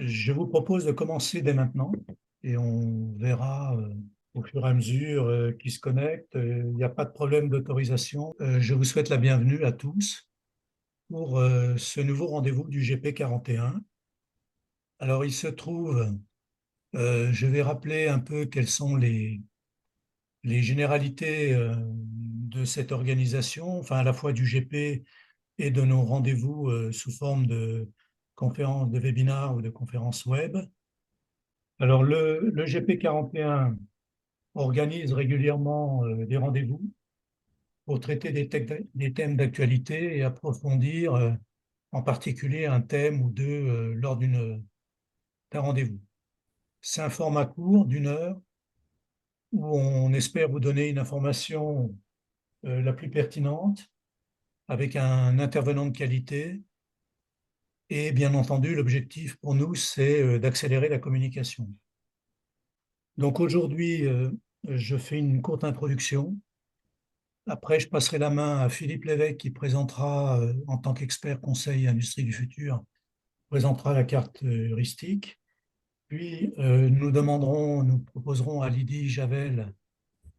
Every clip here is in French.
Je vous propose de commencer dès maintenant et on verra au fur et à mesure qui se connectent. Il n'y a pas de problème d'autorisation. Je vous souhaite la bienvenue à tous pour ce nouveau rendez-vous du GP 41. Alors, il se trouve, je vais rappeler un peu quelles sont les généralités de cette organisation, enfin à la fois du GP et de nos rendez-vous sous forme de conférences, de webinars ou de conférences web. Alors, le GP 41 organise régulièrement des rendez-vous pour traiter des thèmes d'actualité et approfondir en particulier un thème ou deux lors d'un rendez-vous. C'est un format court d'une heure où on espère vous donner une information la plus pertinente avec un intervenant de qualité et bien entendu l'objectif pour nous c'est d'accélérer la communication. Donc aujourd'hui je fais une courte introduction. Après, je passerai la main à Philippe Lévesque qui présentera, en tant qu'expert conseil industrie du futur, présentera la carte heuristique. Puis, nous proposerons à Lydie Javel,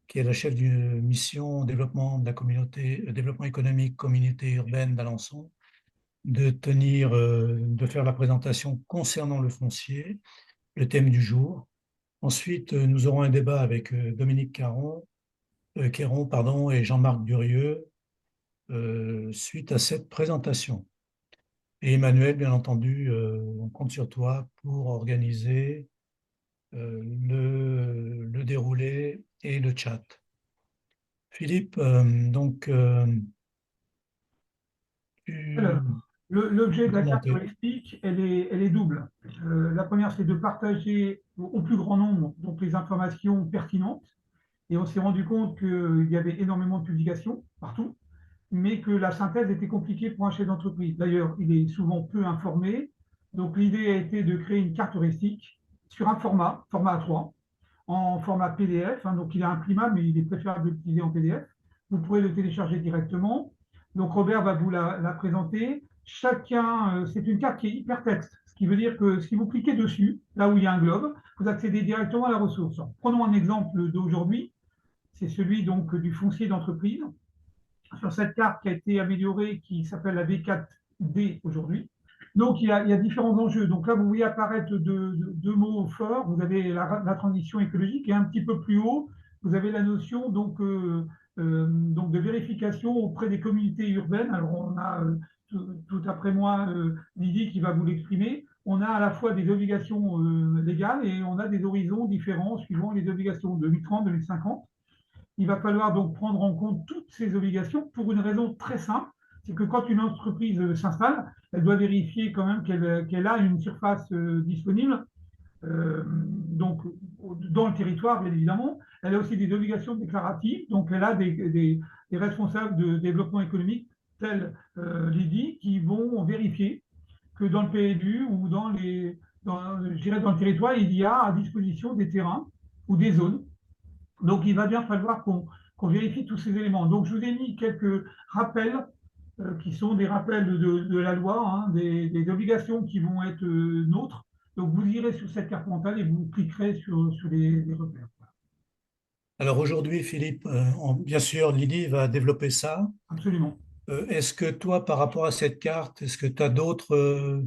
qui est la chef d'une mission développement de la communauté, développement économique, communauté urbaine d'Alençon, de faire la présentation concernant le foncier, le thème du jour. Ensuite, nous aurons un débat avec Dominique Quéron, pardon, et Jean-Marc Durieux, suite à cette présentation. Et Emmanuel, bien entendu, on compte sur toi pour organiser le déroulé et le chat. Philippe, tu L'objet peux de la carte commenter. heuristique, elle est double. La première, c'est de partager au plus grand nombre donc, les informations pertinentes. Et on s'est rendu compte qu'il y avait énormément de publications partout, mais que la synthèse était compliquée pour un chef d'entreprise. D'ailleurs, il est souvent peu informé. Donc l'idée a été de créer une carte heuristique sur un format A3, en format PDF. Donc il est imprimable, mais il est préférable de l'utiliser en PDF. Vous pourrez le télécharger directement. Donc Robert va vous la présenter. C'est une carte qui est hypertexte, ce qui veut dire que si vous cliquez dessus, là où il y a un globe, vous accédez directement à la ressource. Prenons un exemple d'aujourd'hui, c'est celui donc du foncier d'entreprise. Sur cette carte qui a été améliorée, qui s'appelle la V4D aujourd'hui. Donc, il y a différents enjeux. Donc là, vous voyez apparaître deux mots forts. Vous avez la transition écologique et un petit peu plus haut, vous avez la notion donc de vérification auprès des communautés urbaines. Alors, on a tout après moi Lydie qui va vous l'exprimer. On a à la fois des obligations légales et on a des horizons différents suivant les obligations de 2030, 2050. Il va falloir donc prendre en compte toutes ces obligations pour une raison très simple, c'est que quand une entreprise s'installe, elle doit vérifier quand même qu'elle a une surface disponible, donc dans le territoire, bien évidemment. Elle a aussi des obligations déclaratives, donc elle a des responsables de développement économique, tels Lydie, qui vont vérifier que dans le PLU ou je dirais dans le territoire, il y a à disposition des terrains ou des zones. Donc, il va bien falloir qu'on vérifie tous ces éléments. Donc, je vous ai mis quelques rappels qui sont des rappels de la loi, hein, des obligations qui vont être nôtres. Donc, vous irez sur cette carte mentale et vous cliquerez sur les repères. Alors aujourd'hui, Philippe, bien sûr, Lydie va développer ça. Absolument. Est-ce que toi, par rapport à cette carte, est-ce que tu as d'autres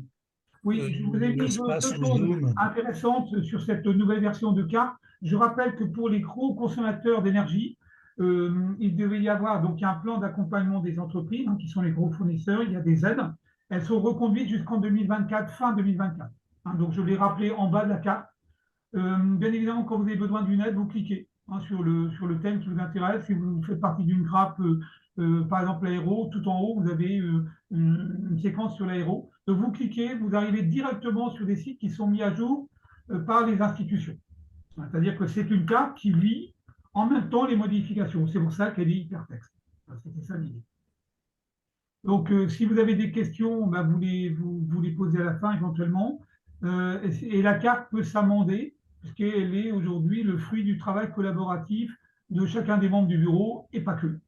Oui, je vous ai mis espaces deux ou choses Zoom? intéressantes sur cette nouvelle version de carte. Je rappelle que pour les gros consommateurs d'énergie, il devait y avoir donc il y a un plan d'accompagnement des entreprises, qui sont les gros fournisseurs. Il y a des aides. Elles sont reconduites jusqu'en 2024, fin 2024. Donc je l'ai rappelé en bas de la carte. Bien évidemment, quand vous avez besoin d'une aide, vous cliquez sur le thème qui vous intéresse. Si vous faites partie d'une grappe, par exemple l'aéro, tout en haut, vous avez une séquence sur l'aéro. Donc vous cliquez, vous arrivez directement sur des sites qui sont mis à jour par les institutions. C'est-à-dire que c'est une carte qui lit en même temps les modifications. C'est pour ça qu'elle est hypertexte. C'était ça l'idée. Donc, si vous avez des questions, bah, vous les posez à la fin éventuellement. Et la carte peut s'amender, puisqu'elle est aujourd'hui le fruit du travail collaboratif de chacun des membres du bureau et pas que.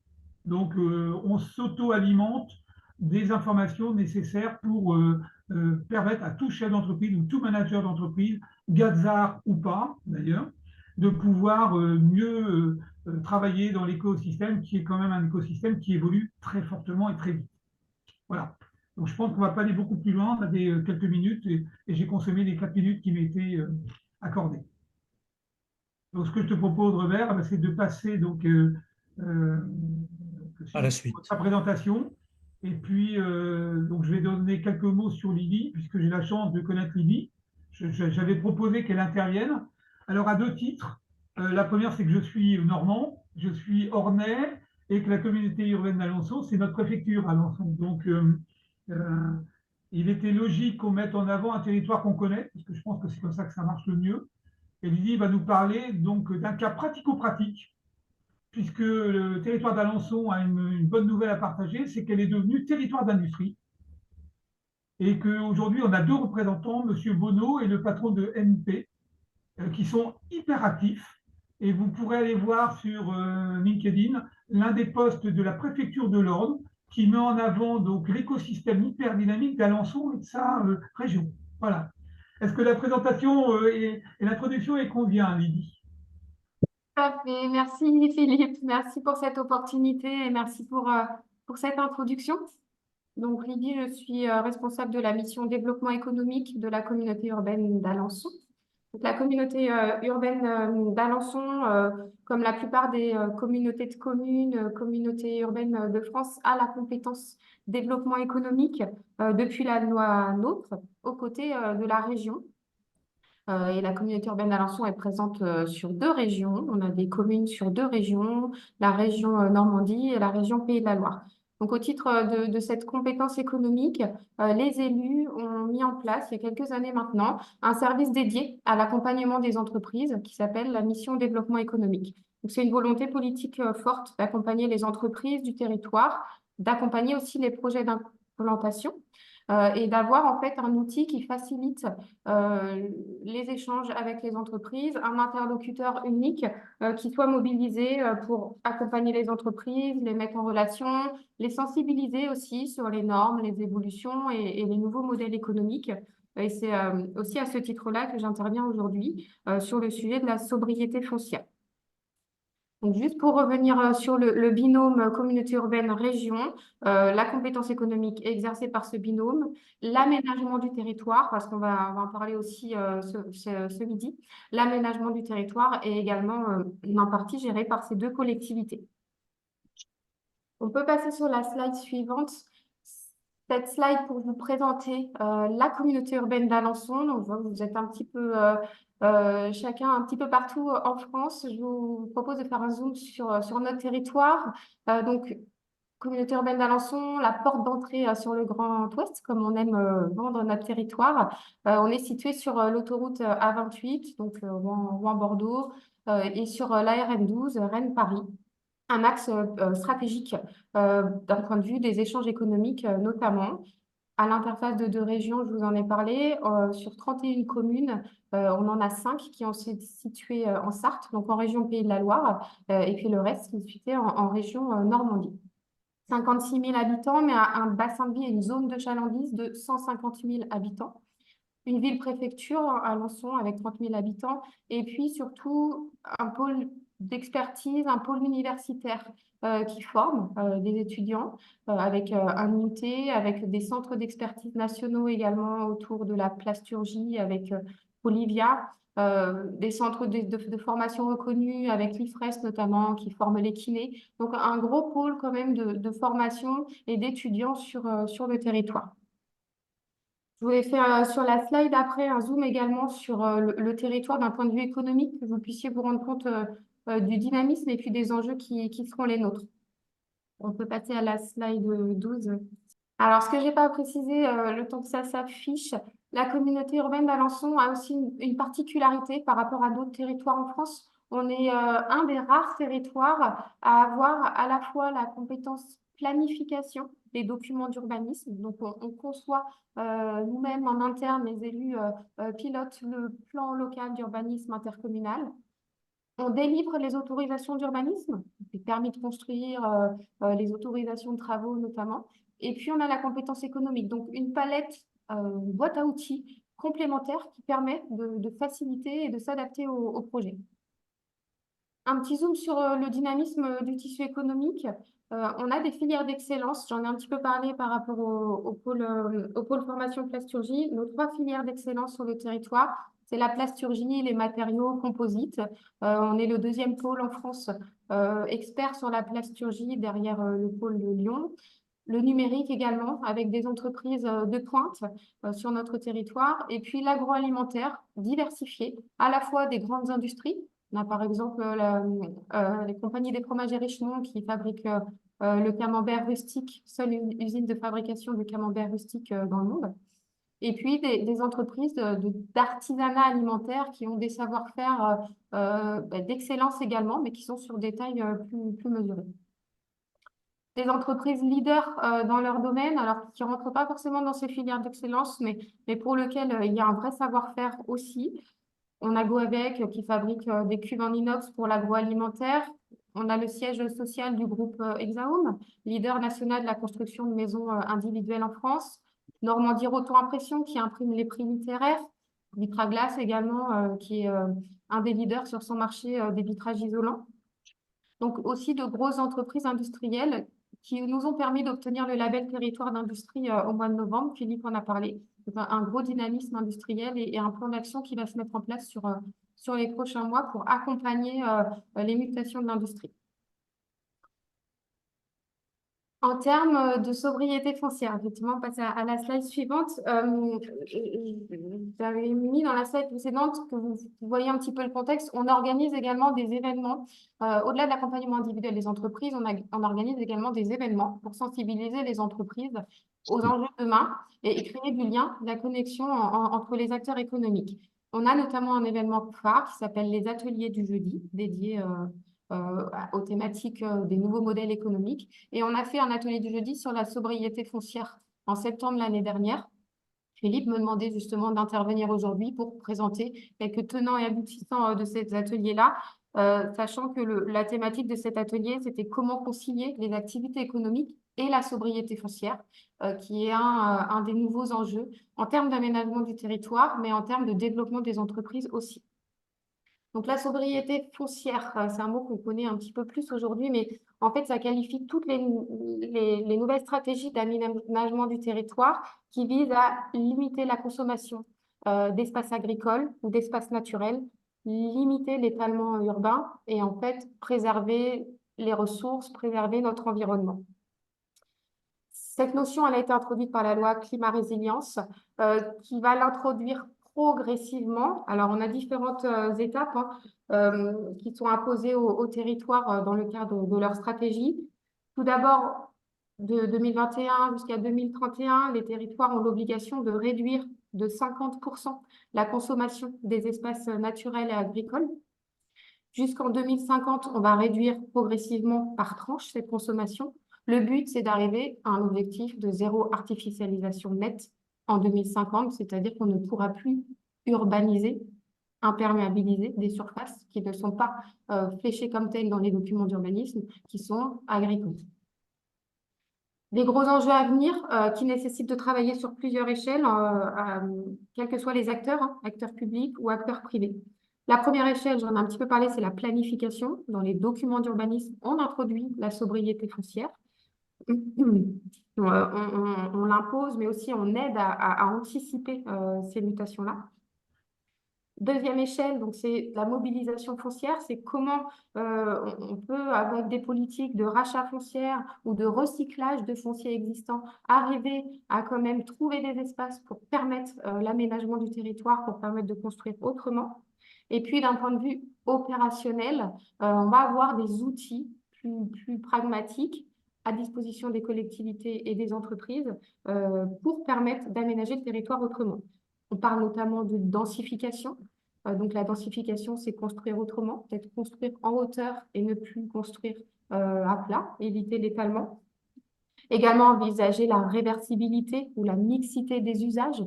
Donc, on s'auto-alimente des informations nécessaires pour permettre à tout chef d'entreprise ou tout manager d'entreprise, Gazar ou pas d'ailleurs, de pouvoir mieux travailler dans l'écosystème qui est quand même un écosystème qui évolue très fortement et très vite. Voilà. Donc je pense qu'on ne va pas aller beaucoup plus loin. On avait quelques minutes et j'ai consommé les 4 minutes qui m'étaient accordées. Donc ce que je te propose, Robert, c'est de passer euh, À la sur suite. ta présentation. Et puis, donc je vais donner quelques mots sur Lydie, puisque j'ai la chance de connaître Lydie. J'avais proposé qu'elle intervienne. Alors, à deux titres. La première, c'est que je suis normand, je suis ornais, et que la communauté urbaine d'Alençon, c'est notre préfecture, Alençon. Donc, il était logique qu'on mette en avant un territoire qu'on connaît, parce que je pense que c'est comme ça que ça marche le mieux. Et Lydie va nous parler donc d'un cas pratico-pratique, puisque le territoire d'Alençon a une bonne nouvelle à partager, c'est qu'elle est devenue territoire d'industrie et qu'aujourd'hui, on a deux représentants, M. Bonneau et le patron de MP, qui sont hyper actifs. Et vous pourrez aller voir sur LinkedIn l'un des postes de la préfecture de l'Orne qui met en avant donc l'écosystème hyper dynamique d'Alençon et de sa région. Voilà. Est-ce que la présentation et l'introduction est convient, Lydie? Parfait. Merci Philippe, merci pour cette opportunité et merci pour cette introduction. Donc Lydie, je suis responsable de la mission développement économique de la communauté urbaine d'Alençon. Donc, la communauté urbaine d'Alençon, comme la plupart des communautés de communes, communautés urbaines de France, a la compétence développement économique depuis la loi NOTRe, aux côtés de la région. Et la communauté urbaine d'Alençon est présente sur deux régions. On a des communes sur deux régions, la région Normandie et la région Pays de la Loire. Donc, au titre de cette compétence économique, les élus ont mis en place, il y a quelques années maintenant, un service dédié à l'accompagnement des entreprises qui s'appelle la mission développement économique. Donc, c'est une volonté politique forte d'accompagner les entreprises du territoire, d'accompagner aussi les projets d'implantation et d'avoir en fait un outil qui facilite les échanges avec les entreprises, un interlocuteur unique qui soit mobilisé pour accompagner les entreprises, les mettre en relation, les sensibiliser aussi sur les normes, les évolutions et les nouveaux modèles économiques. Et c'est aussi à ce titre-là que j'interviens aujourd'hui sur le sujet de la sobriété foncière. Donc, juste pour revenir sur le binôme communauté urbaine-région, la compétence économique exercée par ce binôme, l'aménagement du territoire, parce qu'on va en parler aussi ce midi, l'aménagement du territoire est également en partie géré par ces deux collectivités. On peut passer sur la slide suivante. Cette slide pour vous présenter la communauté urbaine d'Alençon. Donc, vous êtes un petit peu chacun un petit peu partout en France. Je vous propose de faire un zoom sur notre territoire. Donc, communauté urbaine d'Alençon, la porte d'entrée sur le Grand Ouest, comme on aime vendre notre territoire. On est situé sur l'autoroute A28, donc Rouen-Bordeaux, et sur la RN12, Rennes-Paris. Un axe stratégique d'un point de vue des échanges économiques notamment. À l'interface de deux régions, je vous en ai parlé. Sur 31 communes, on en a 5 qui sont situées en Sarthe, donc en région Pays de la Loire, et puis le reste qui est situé en région Normandie. 56 000 habitants, mais un bassin de vie et une zone de chalandise de 150 000 habitants. Une ville-préfecture, Alençon, avec 30 000 habitants, et puis surtout un pôle d'expertise, un pôle universitaire qui forme des étudiants avec un IUT, avec des centres d'expertise nationaux également autour de la plasturgie, avec Olivia, des centres de formation reconnus avec l'IFRES notamment, qui forment les kinés. Donc un gros pôle quand même de formation et d'étudiants sur le territoire. Je voulais faire sur la slide après un zoom également sur le territoire d'un point de vue économique, que vous puissiez vous rendre compte du dynamisme et puis des enjeux qui seront les nôtres. On peut passer à la slide 12. Alors, ce que je n'ai pas précisé, le temps que ça s'affiche, la communauté urbaine d'Alençon a aussi une particularité par rapport à d'autres territoires en France. On est un des rares territoires à avoir à la fois la compétence planification des documents d'urbanisme. Donc, on conçoit nous-mêmes en interne, les élus pilotent le plan local d'urbanisme intercommunal. On délivre les autorisations d'urbanisme, les permis de construire, les autorisations de travaux notamment. Et puis, on a la compétence économique, donc une palette, une boîte à outils complémentaire qui permet de faciliter et de s'adapter au projet. Un petit zoom sur le dynamisme du tissu économique. On a des filières d'excellence, j'en ai un petit peu parlé par rapport au pôle formation plasturgie. Nos 3 filières d'excellence sur le territoire, c'est la plasturgie, les matériaux composites. On est le 2e pôle en France expert sur la plasturgie derrière le pôle de Lyon. Le numérique également, avec des entreprises de pointe sur notre territoire. Et puis l'agroalimentaire diversifié, à la fois des grandes industries. On a par exemple les compagnies des fromages Richemont qui fabriquent le camembert rustique, seule usine de fabrication de camembert rustique dans le monde. Et puis des entreprises d'artisanat alimentaire qui ont des savoir-faire d'excellence également, mais qui sont sur des tailles plus mesurées. Des entreprises leaders dans leur domaine, alors qui ne rentrent pas forcément dans ces filières d'excellence, mais pour lesquelles il y a un vrai savoir-faire aussi. On a Goavec qui fabrique des cuves en inox pour l'agroalimentaire. On a le siège social du groupe Hexahome, leader national de la construction de maisons individuelles en France. Normandie Roton Impression qui imprime les prix littéraires. Vitraglass également, qui est un des leaders sur son marché des vitrages isolants. Donc aussi de grosses entreprises industrielles qui nous ont permis d'obtenir le label territoire d'industrie au mois de novembre. Philippe en a parlé. Un gros dynamisme industriel et un plan d'action qui va se mettre en place sur les prochains mois pour accompagner les mutations de l'industrie. En termes de sobriété foncière, effectivement, on passe à la slide suivante. J'avais mis dans la slide précédente que vous voyez un petit peu le contexte. On organise également des événements. Au-delà de l'accompagnement individuel des entreprises, on organise également des événements pour sensibiliser les entreprises aux enjeux de demain et créer du lien, de la connexion entre les acteurs économiques. On a notamment un événement phare qui s'appelle les Ateliers du jeudi, dédié aux thématiques des nouveaux modèles économiques. Et on a fait un atelier du jeudi sur la sobriété foncière en septembre l'année dernière. Philippe me demandait justement d'intervenir aujourd'hui pour présenter quelques tenants et aboutissants de ces ateliers-là, sachant que la thématique de cet atelier, c'était comment concilier les activités économiques et la sobriété foncière, qui est un des nouveaux enjeux en termes d'aménagement du territoire, mais en termes de développement des entreprises aussi. Donc, la sobriété foncière, c'est un mot qu'on connaît un petit peu plus aujourd'hui, mais en fait, ça qualifie toutes les nouvelles stratégies d'aménagement du territoire qui visent à limiter la consommation d'espaces agricoles ou d'espaces naturels, limiter l'étalement urbain et en fait, préserver les ressources, préserver notre environnement. Cette notion, elle a été introduite par la loi Climat Résilience, qui va l'introduire progressivement. Alors, on a différentes étapes qui sont imposées au territoire dans le cadre de leur stratégie. Tout d'abord, de 2021 jusqu'à 2031, les territoires ont l'obligation de réduire de 50% la consommation des espaces naturels et agricoles. Jusqu'en 2050, on va réduire progressivement par tranche cette consommation. Le but, c'est d'arriver à un objectif de zéro artificialisation nette en 2050, c'est-à-dire qu'on ne pourra plus urbaniser, imperméabiliser des surfaces qui ne sont pas fléchées comme telles dans les documents d'urbanisme, qui sont agricoles. Des gros enjeux à venir qui nécessitent de travailler sur plusieurs échelles, quels que soient les acteurs, acteurs publics ou acteurs privés. La première échelle, j'en ai un petit peu parlé, c'est la planification. Dans les documents d'urbanisme, on introduit la sobriété foncière. On l'impose, mais aussi on aide à anticiper ces mutations-là. Deuxième échelle, donc c'est la mobilisation foncière, c'est comment on peut, avec des politiques de rachat foncière ou de recyclage de foncier existant, arriver à quand même trouver des espaces pour permettre l'aménagement du territoire, pour permettre de construire autrement. Et puis, d'un point de vue opérationnel, on va avoir des outils plus pragmatiques à disposition des collectivités et des entreprises pour permettre d'aménager le territoire autrement. On parle notamment de densification. Donc, la densification, c'est construire autrement, peut-être construire en hauteur et ne plus construire à plat, éviter l'étalement. Également, envisager la réversibilité ou la mixité des usages.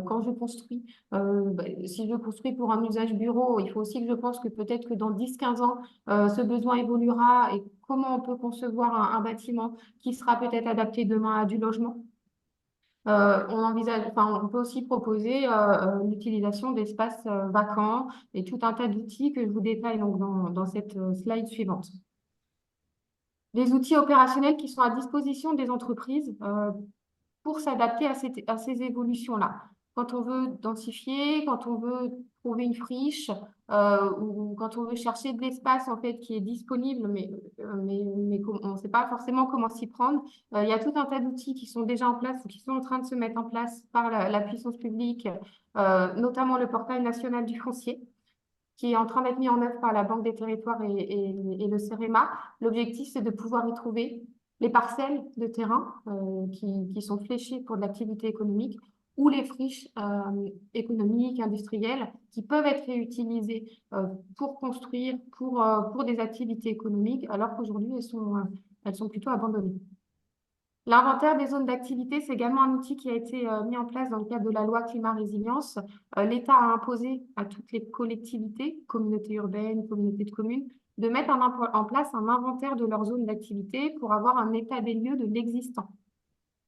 Quand je construis, si je construis pour un usage bureau, il faut aussi que je pense que peut-être que dans 10-15 ans, ce besoin évoluera et comment on peut concevoir un bâtiment qui sera peut-être adapté demain à du logement. On peut aussi proposer l'utilisation d'espaces vacants et tout un tas d'outils que je vous détaille donc dans cette slide suivante. Les outils opérationnels qui sont à disposition des entreprises pour s'adapter à ces évolutions-là. Quand on veut densifier, quand on veut trouver une friche ou quand on veut chercher de l'espace en fait qui est disponible, mais on ne sait pas forcément comment s'y prendre, il y a tout un tas d'outils qui sont déjà en place ou qui sont en train de se mettre en place par la puissance publique, notamment le portail national du foncier, qui est en train d'être mis en œuvre par la Banque des Territoires et le CEREMA. L'objectif, c'est de pouvoir y trouver les parcelles de terrain qui sont fléchées pour de l'activité économique ou les friches économiques, industrielles, qui peuvent être réutilisées pour construire, pour des activités économiques, alors qu'aujourd'hui, elles sont plutôt abandonnées. L'inventaire des zones d'activité, c'est également un outil qui a été mis en place dans le cadre de la loi Climat Résilience. L'État a imposé à toutes les collectivités, communautés urbaines, communautés de communes, de mettre en place un inventaire de leurs zones d'activité pour avoir un état des lieux de l'existant.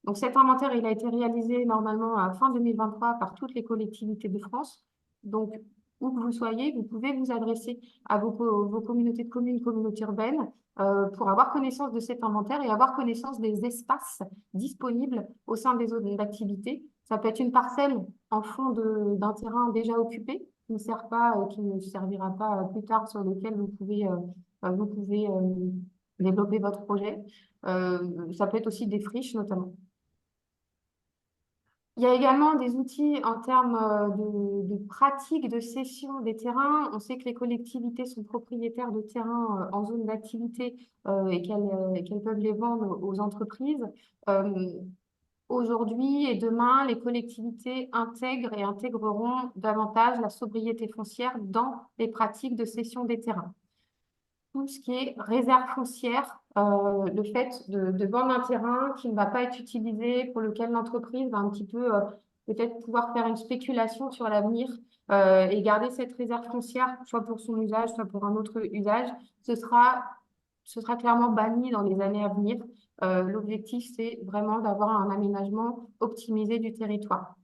Donc cet inventaire, il a été réalisé normalement à fin 2023 par toutes les collectivités de France. Donc, où que vous soyez, vous pouvez vous adresser à vos communautés de communes, communautés urbaines, pour avoir connaissance de cet inventaire et avoir connaissance des espaces disponibles au sein des zones d'activité. Ça peut être une parcelle en fond d'un terrain déjà occupé, qui ne sert pas, qui ne servira pas plus tard, sur lequel vous pouvez développer votre projet. Ça peut être aussi des friches notamment. Il y a également des outils en termes de pratique de cession des terrains. On sait que les collectivités sont propriétaires de terrains en zone d'activité et qu'elles peuvent les vendre aux entreprises. Aujourd'hui et demain, les collectivités intègrent et intégreront davantage la sobriété foncière dans les pratiques de cession des terrains. Tout ce qui est réserve foncière, le fait de vendre un terrain qui ne va pas être utilisé, pour lequel l'entreprise va un petit peu peut-être pouvoir faire une spéculation sur l'avenir et garder cette réserve foncière, soit pour son usage, soit pour un autre usage, ce sera clairement banni dans les années à venir. L'objectif, c'est vraiment d'avoir un aménagement optimisé du territoire.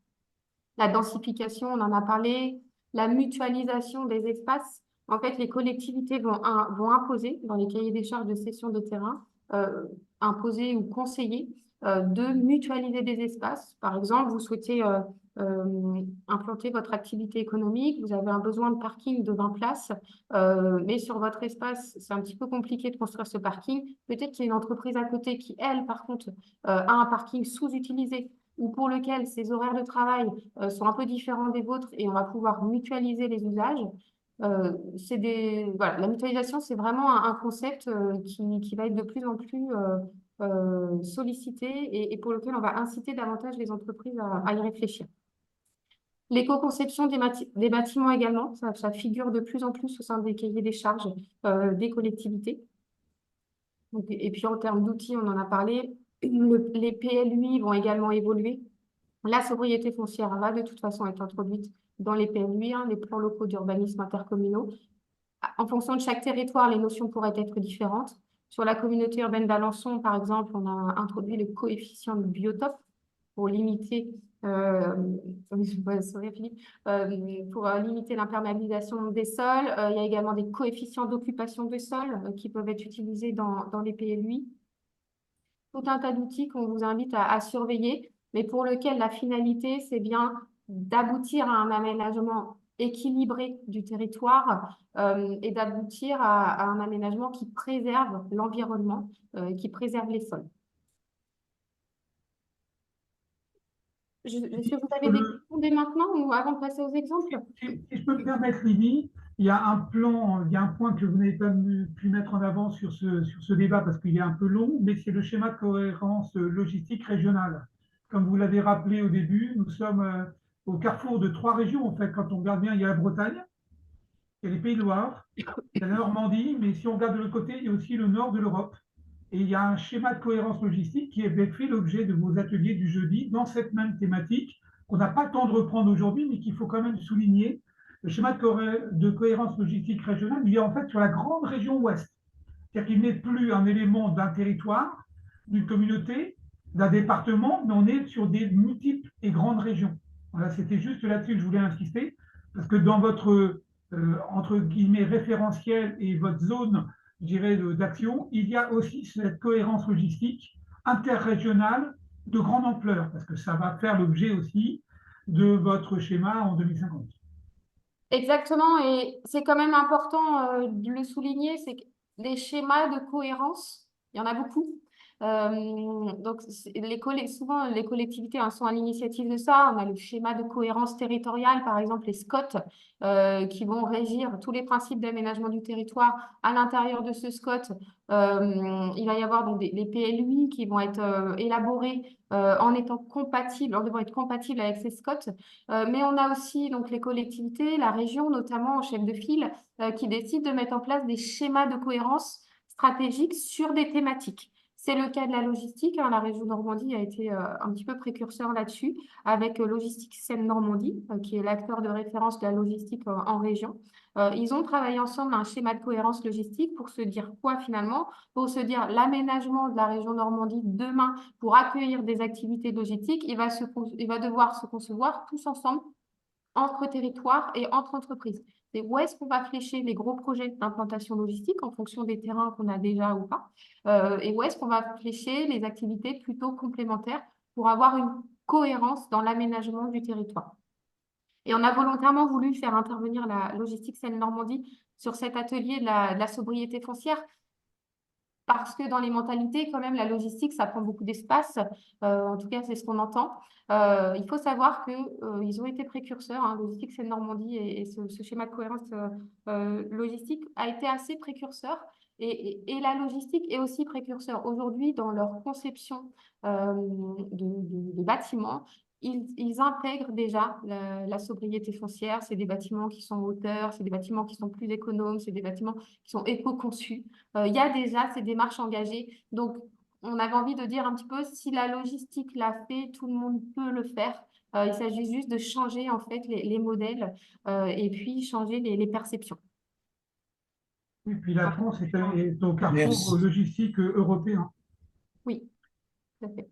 La densification, on en a parlé, la mutualisation des espaces. En fait, les collectivités vont imposer, dans les cahiers des charges de cession de terrain, imposer ou conseiller de mutualiser des espaces. Par exemple, vous souhaitez implanter votre activité économique, vous avez un besoin de parking de 20 places, mais sur votre espace, c'est un petit peu compliqué de construire ce parking. Peut-être qu'il y a une entreprise à côté qui, elle, par contre, a un parking sous-utilisé ou pour lequel ces horaires de travail sont un peu différents des vôtres et on va pouvoir mutualiser les usages. Voilà, la mutualisation, c'est vraiment un concept qui va être de plus en plus sollicité et pour lequel on va inciter davantage les entreprises à y réfléchir. L'éco-conception des bâtiments également, ça figure de plus en plus au sein des cahiers des charges des collectivités. Donc, et puis en termes d'outils, on en a parlé, les PLUI vont également évoluer. La sobriété foncière va de toute façon être introduite dans les PLUI, les plans locaux d'urbanisme intercommunaux. En fonction de chaque territoire, les notions pourraient être différentes. Sur la communauté urbaine d'Alençon, par exemple, on a introduit le coefficient de biotope pour limiter, pour limiter l'imperméabilisation des sols. Il y a également des coefficients d'occupation des sols qui peuvent être utilisés dans les PLUI. Tout un tas d'outils qu'on vous invite à surveiller, mais pour lequel la finalité, c'est bien d'aboutir à un aménagement équilibré du territoire et d'aboutir à un aménagement qui préserve l'environnement, qui préserve les sols. Est-ce que vous avez des questions dès maintenant ou avant de passer aux exemples? Si je peux me permettre, Lydie, il y a un point que vous n'avez pas pu mettre en avant sur ce débat parce qu'il est un peu long, mais c'est le schéma de cohérence logistique régionale. Comme vous l'avez rappelé au début, nous sommes au carrefour de 3 régions. En fait, quand on regarde bien, il y a la Bretagne, il y a les Pays de Loire, il y a la Normandie, mais si on regarde de l'autre côté, il y a aussi le nord de l'Europe. Et il y a un schéma de cohérence logistique qui est fait l'objet de vos ateliers du jeudi dans cette même thématique qu'on n'a pas le temps de reprendre aujourd'hui, mais qu'il faut quand même souligner. Le schéma de cohérence logistique régionale, il est en fait sur la grande région ouest. C'est-à-dire qu'il n'est plus un élément d'un territoire, d'une communauté, d'un département, mais on est sur des multiples et grandes régions. Voilà, c'était juste là-dessus que je voulais insister, parce que dans votre, entre guillemets, référentiel et votre zone, je dirais, d'action, il y a aussi cette cohérence logistique interrégionale de grande ampleur, parce que ça va faire l'objet aussi de votre schéma en 2050. Exactement, et c'est quand même important de le souligner, c'est que les schémas de cohérence, il y en a beaucoup. Donc, souvent, les collectivités sont à l'initiative de ça. On a le schéma de cohérence territoriale, par exemple, les SCOT, qui vont régir tous les principes d'aménagement du territoire. À l'intérieur de ce SCOT, il va y avoir donc les PLUI qui vont être élaborés en devant être compatibles avec ces SCOT. Mais on a aussi donc les collectivités, la région, notamment en chef de file, qui décident de mettre en place des schémas de cohérence stratégique sur des thématiques. C'est le cas de la logistique, hein. La région Normandie a été un petit peu précurseur là-dessus, avec Logistique Seine-Normandie, qui est l'acteur de référence de la logistique en région. Ils ont travaillé ensemble à un schéma de cohérence logistique pour se dire quoi finalement? Pour se dire l'aménagement de la région Normandie demain pour accueillir des activités logistiques, il va devoir se concevoir tous ensemble entre territoires et entre entreprises. C'est où est-ce qu'on va flécher les gros projets d'implantation logistique en fonction des terrains qu'on a déjà ou pas, et où est-ce qu'on va flécher les activités plutôt complémentaires pour avoir une cohérence dans l'aménagement du territoire. Et on a volontairement voulu faire intervenir la logistique Seine-Normandie sur cet atelier de la sobriété foncière, parce que dans les mentalités, quand même, la logistique, ça prend beaucoup d'espace. En tout cas, c'est ce qu'on entend. Il faut savoir qu'ils ont été précurseurs, hein, Logistique Seine-Normandie et ce schéma de cohérence logistique a été assez précurseur. Et la logistique est aussi précurseur aujourd'hui dans leur conception de bâtiments. Ils intègrent déjà la sobriété foncière. C'est des bâtiments qui sont en hauteur, c'est des bâtiments qui sont plus économes, c'est des bâtiments qui sont éco-conçus. Il y a déjà ces démarches engagées. Donc, on avait envie de dire un petit peu, si la logistique l'a fait, tout le monde peut le faire. Il s'agit juste de changer en fait les modèles et puis changer les perceptions. Et puis la France est au carrefour Merci. logistique européen. Oui, tout à fait.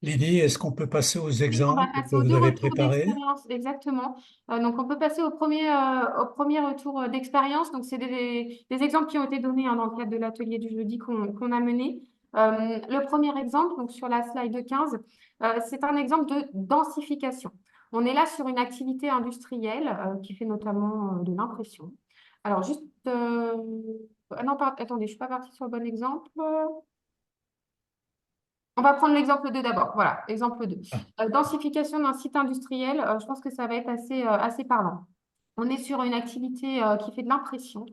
Lydie, est-ce qu'on peut passer aux Oui, on va exemples passer que aux vous deux avez retours préparés? d'expérience, exactement. Donc, on peut passer au premier retour d'expérience. Donc, c'est des exemples qui ont été donnés hein, dans le cadre de l'atelier du jeudi qu'on a mené. Le premier exemple, donc sur la slide 15, c'est un exemple de densification. On est là sur une activité industrielle qui fait notamment de l'impression. Alors, juste... ah non, attendez, je ne suis pas partie sur le bon exemple. On va prendre l'exemple 2 d'abord. Voilà, exemple 2. Densification d'un site industriel, je pense que ça va être assez parlant. On est sur une activité qui fait de l'impression,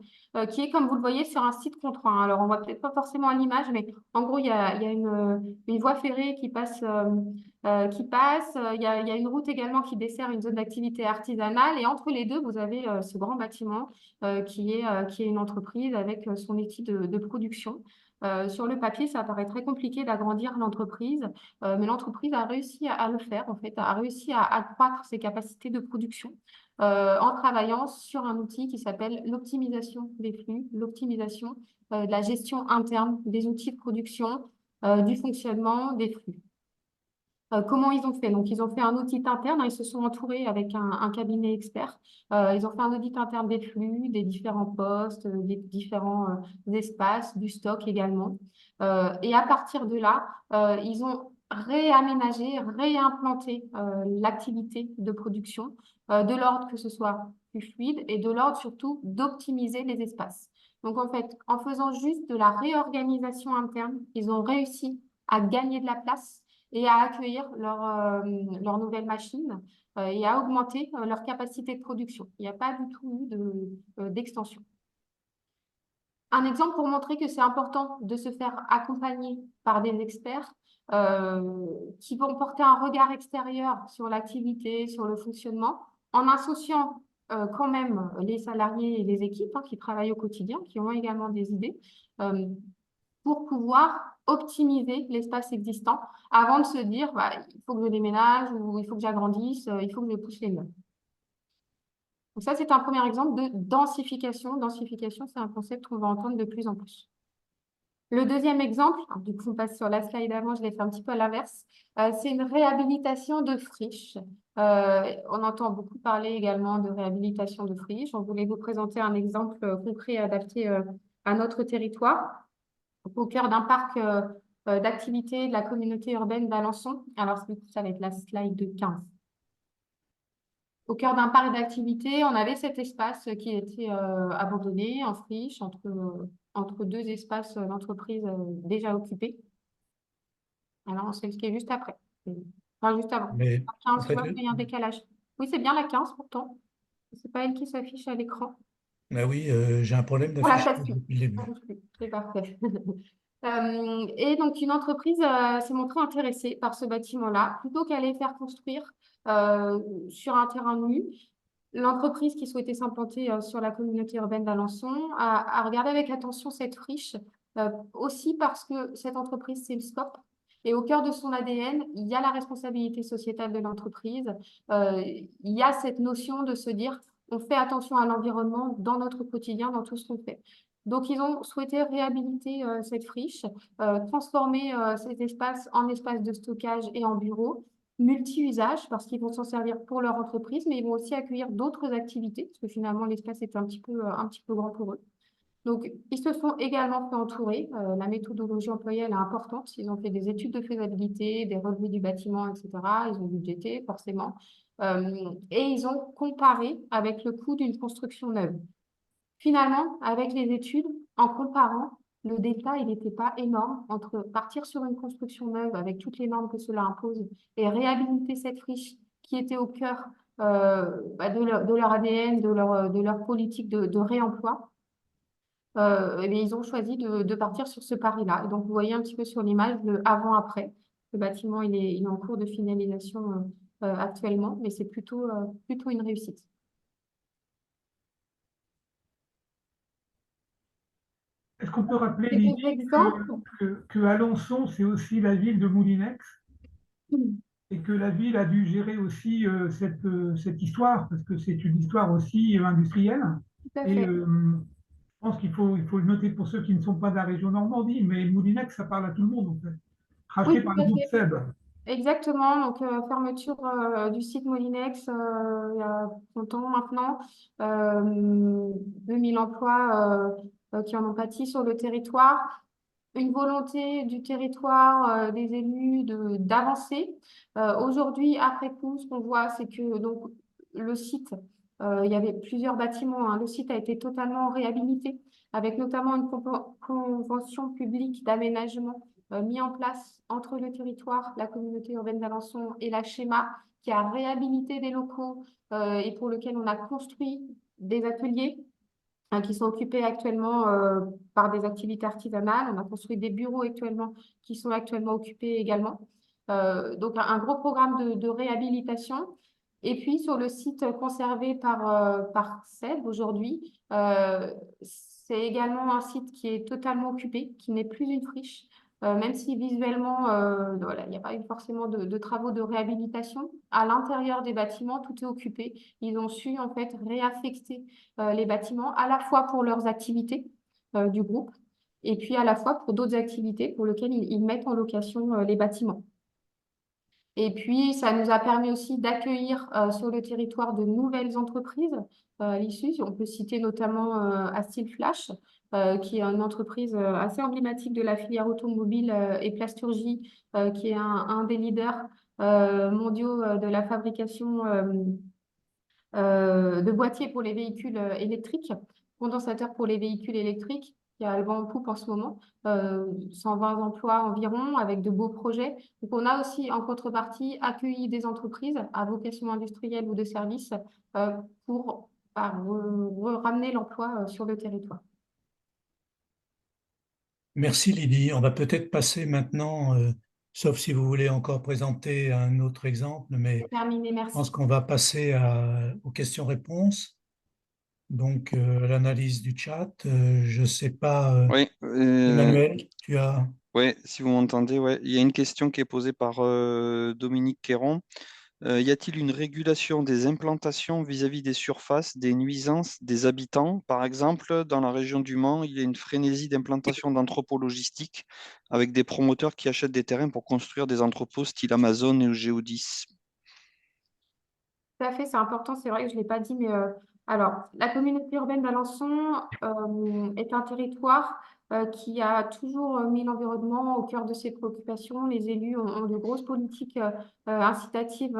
qui est, comme vous le voyez, sur un site contre un. Alors, on ne voit peut-être pas forcément à l'image, mais en gros, il y a une voie ferrée qui passe. Il y a une route également qui dessert une zone d'activité artisanale. Et entre les deux, vous avez ce grand bâtiment qui est une entreprise avec son outil de production. Sur le papier, ça paraît très compliqué d'agrandir l'entreprise, mais l'entreprise a réussi à le faire, en fait, a réussi à accroître ses capacités de production en travaillant sur un outil qui s'appelle l'optimisation des flux, l'optimisation de la gestion interne des outils de production, du fonctionnement des flux. Comment ils ont fait? Donc, ils ont fait un audit interne, hein, ils se sont entourés avec un cabinet expert. Ils ont fait un audit interne des flux, des différents postes, des différents espaces, du stock également. Et à partir de là, ils ont réaménagé, réimplanté l'activité de production, de l'ordre que ce soit plus fluide et de l'ordre surtout d'optimiser les espaces. Donc, en fait, en faisant juste de la réorganisation interne, ils ont réussi à gagner de la place et à accueillir leur nouvelle machine et à augmenter leur capacité de production. Il n'y a pas du tout eu d'extension. Un exemple pour montrer que c'est important de se faire accompagner par des experts qui vont porter un regard extérieur sur l'activité, sur le fonctionnement, en associant quand même les salariés et les équipes hein, qui travaillent au quotidien, qui ont également des idées, pour pouvoir optimiser l'espace existant avant de se dire bah, il faut que je déménage ou il faut que j'agrandisse, il faut que je pousse les murs. Donc ça, c'est un premier exemple de densification. Densification, c'est un concept qu'on va entendre de plus en plus. Le deuxième exemple, du coup, on passe sur la slide avant, je l'ai fait un petit peu à l'inverse, c'est une réhabilitation de friches. On entend beaucoup parler également de réhabilitation de friches. On voulait vous présenter un exemple concret adapté à notre territoire, au cœur d'un parc d'activités de la communauté urbaine d'Alençon. Alors, ça va être la slide 15. Au cœur d'un parc d'activités, on avait cet espace qui était abandonné en friche entre deux espaces d'entreprise déjà occupés. Alors, c'est ce qui est juste après. Enfin, juste avant. Mais La en 15, tu fait, vois, il y a un décalage. Oui, c'est bien la 15 pourtant. C'est pas elle qui s'affiche à l'écran. oui, j'ai un problème On la d'affichage casse plus. depuis le On début. bouge plus. C'est parfait. Et donc, une entreprise s'est montrée intéressée par ce bâtiment-là. Plutôt qu'aller faire construire sur un terrain nu, l'entreprise qui souhaitait s'implanter sur la communauté urbaine d'Alençon a regardé avec attention cette friche, aussi parce que cette entreprise, c'est le scope. Et au cœur de son ADN, il y a la responsabilité sociétale de l'entreprise. Il y a cette notion de se dire, on fait attention à l'environnement dans notre quotidien, dans tout ce qu'on fait. Donc, ils ont souhaité réhabiliter cette friche, transformer cet espace en espace de stockage et en bureau, multi-usage, parce qu'ils vont s'en servir pour leur entreprise, mais ils vont aussi accueillir d'autres activités, parce que finalement, l'espace est un petit peu grand pour eux. Donc, ils se sont également fait entourer. La méthodologie employée, elle est importante. Ils ont fait des études de faisabilité, des relevés du bâtiment, etc. Ils ont budgété, forcément. Et ils ont comparé avec le coût d'une construction neuve. Finalement, avec les études, en comparant, le delta, il n'était pas énorme entre partir sur une construction neuve avec toutes les normes que cela impose et réhabiliter cette friche qui était au cœur de leur ADN, de leur politique de réemploi. Eh bien, ils ont choisi de partir sur ce pari-là. Et donc, vous voyez un petit peu sur l'image le avant-après. Le bâtiment, il est en cours de finalisation actuellement, mais c'est plutôt une réussite. Est-ce qu'on peut rappeler Et des Lydie, exemples, que Alençon, c'est aussi la ville de Moulinex et que la ville a dû gérer aussi cette histoire, parce que c'est une histoire aussi industrielle. tout à Et fait. je pense il faut le noter pour ceux qui ne sont pas de la région Normandie, mais Moulinex, ça parle à tout le monde, en fait. Oui, Racheté par tout le à groupe fait. SEB. Exactement, donc fermeture du site Molinex il y a longtemps maintenant, 2000 emplois qui en ont pâti sur le territoire, une volonté du territoire, des élus d'avancer. Aujourd'hui, après coup, ce qu'on voit, c'est que donc, le site, il y avait plusieurs bâtiments, hein. Le site a été totalement réhabilité, avec notamment une convention publique d'aménagement mis en place entre le territoire, la communauté urbaine d'Alençon et la Schéma, qui a réhabilité des locaux et pour lequel on a construit des ateliers qui sont occupés actuellement par des activités artisanales. On a construit des bureaux actuellement qui sont actuellement occupés également. Donc, un gros programme de réhabilitation. Et puis, sur le site conservé par SEB aujourd'hui, c'est également un site qui est totalement occupé, qui n'est plus une friche. Même si visuellement, voilà, il n'y a pas eu forcément de travaux de réhabilitation, à l'intérieur des bâtiments, tout est occupé. Ils ont su en fait réaffecter les bâtiments, à la fois pour leurs activités du groupe, et puis à la fois pour d'autres activités pour lesquelles ils mettent en location les bâtiments. Et puis, ça nous a permis aussi d'accueillir sur le territoire de nouvelles entreprises à l'issue. On peut citer notamment Astil Flash, qui est une entreprise assez emblématique de la filière automobile et plasturgie, qui est un des leaders mondiaux de la fabrication de boîtiers pour les véhicules électriques, condensateurs pour les véhicules électriques. Il y a le vent en poupe en ce moment, 120 emplois environ avec de beaux projets. Donc, on a aussi en contrepartie accueilli des entreprises à vocation industrielle ou de service pour ramener l'emploi sur le territoire. Merci Lydie. On va peut-être passer maintenant, sauf si vous voulez encore présenter un autre exemple, mais C'est terminé, je pense merci. qu'on va passer aux questions-réponses. Donc, l'analyse du chat. Je ne sais pas, Oui, Emmanuel, tu as... ouais, si vous m'entendez, ouais. Il y a une question qui est posée par Dominique Quéron. Y a-t-il une régulation des implantations vis-à-vis des surfaces, des nuisances des habitants? Par exemple, dans la région du Mans, il y a une frénésie d'implantation d'entrepôts logistiques avec des promoteurs qui achètent des terrains pour construire des entrepôts style Amazon et Geodis. Tout à fait, c'est important, c'est vrai que je ne l'ai pas dit, mais alors, la communauté urbaine d'Alençon est un territoire qui a toujours mis l'environnement au cœur de ses préoccupations. Les élus ont de grosses politiques incitatives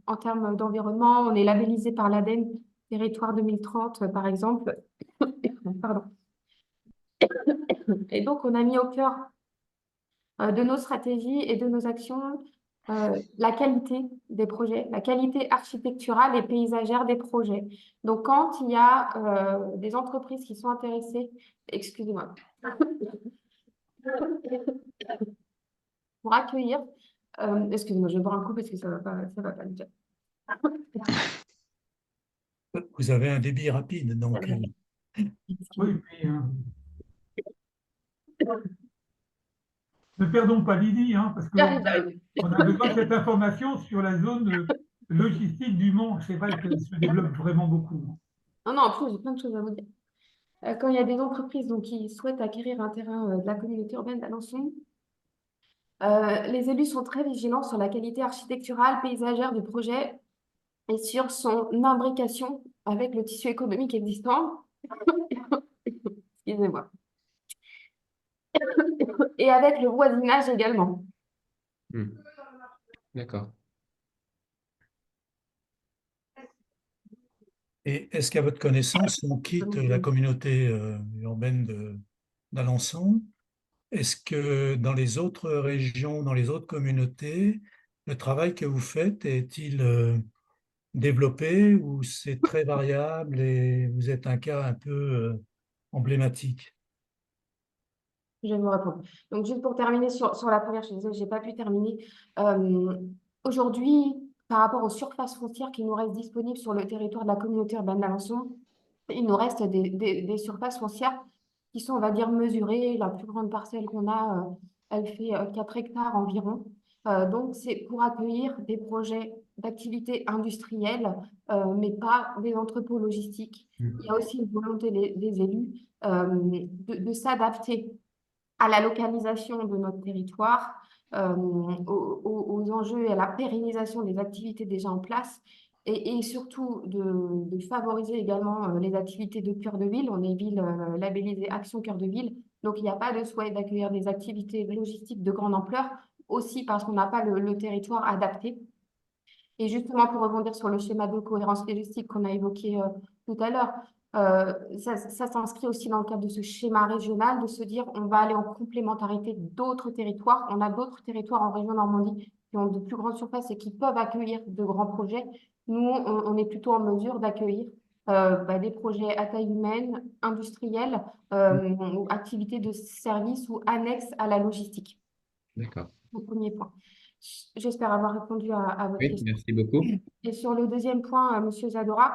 en termes d'environnement. On est labellisé par l'ADEME, Territoire 2030, par exemple. Pardon. Et donc, on a mis au cœur de nos stratégies et de nos actions la qualité des projets, la qualité architecturale et paysagère des projets. Donc, quand il y a des entreprises qui sont intéressées, excusez-moi, pour accueillir, excusez-moi, je vais boire un coup parce que ça va pas le dire. Vous avez un débit rapide, donc Oui, puis, ne perdons pas Lydie, hein, parce qu'on a besoin de cette information sur la zone logistique du Mans. C'est vrai qu'elle se développe vraiment beaucoup. Non, non, en plus, j'ai plein de choses à vous dire. Quand il y a des entreprises donc, qui souhaitent acquérir un terrain de la communauté urbaine d'Alençon, les élus sont très vigilants sur la qualité architecturale, paysagère du projet et sur son imbrication avec le tissu économique existant. Excusez-moi. Et avec le voisinage également. D'accord. et est-ce qu'à votre connaissance, on quitte la communauté urbaine d'Alençon? Est-ce que dans les autres régions, dans les autres communautés, le travail que vous faites est-il développé ou c'est très variable et vous êtes un cas un peu emblématique? Je vais vous répondre. Donc, juste pour terminer sur la première chose, je n'ai pas pu terminer. Aujourd'hui, par rapport aux surfaces foncières qui nous restent disponibles sur le territoire de la communauté urbaine d'Alençon, il nous reste des surfaces foncières qui sont, on va dire, mesurées. La plus grande parcelle qu'on a, elle fait 4 hectares environ. Donc, c'est pour accueillir des projets d'activité industrielle, mais pas des entrepôts logistiques. Il y a aussi une volonté des élus de s'adapter à la localisation de notre territoire, aux enjeux et à la pérennisation des activités déjà en place et surtout de favoriser également les activités de cœur de ville. On est ville labellisée Action Cœur de Ville, donc il n'y a pas de souhait d'accueillir des activités logistiques de grande ampleur, aussi parce qu'on n'a pas le territoire adapté. Et justement, pour rebondir sur le schéma de cohérence logistique qu'on a évoqué tout à l'heure, ça s'inscrit aussi dans le cadre de ce schéma régional, de se dire on va aller en complémentarité d'autres territoires. On a d'autres territoires en région Normandie qui ont de plus grandes surfaces et qui peuvent accueillir de grands projets. Nous, on est plutôt en mesure d'accueillir des projets à taille humaine, industriels, ou activités de services ou annexes à la logistique. D'accord. Au premier point. J'espère avoir répondu à votre Oui, question. merci beaucoup. Et sur le deuxième point, Monsieur Zadora,